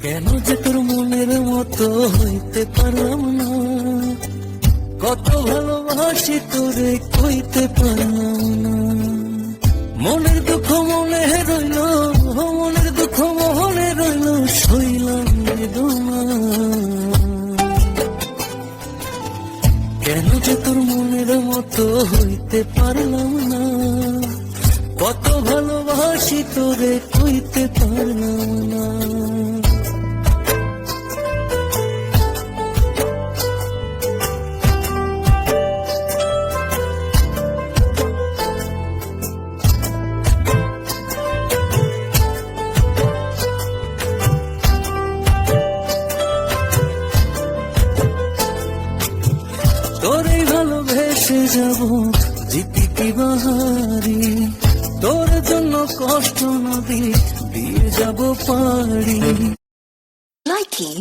কেন যে তোর মনের মতো হইতে পারলাম না, কত ভালোবাসি তোরে কইতে পারলাম না। মনের দুঃখ মনে রইল, মনের দুঃখ মনে রইল, সইলাম বেদনা। কেন যে তোর মনের মতো হইতে পারলাম না, কত ভালোবাসি তোরে কইতে পারলাম না। তোরে ভালোবেসে যাব জিতি বাহারি, তোর জন্য কষ্ট নদী দিয়ে যাব পারি। Likey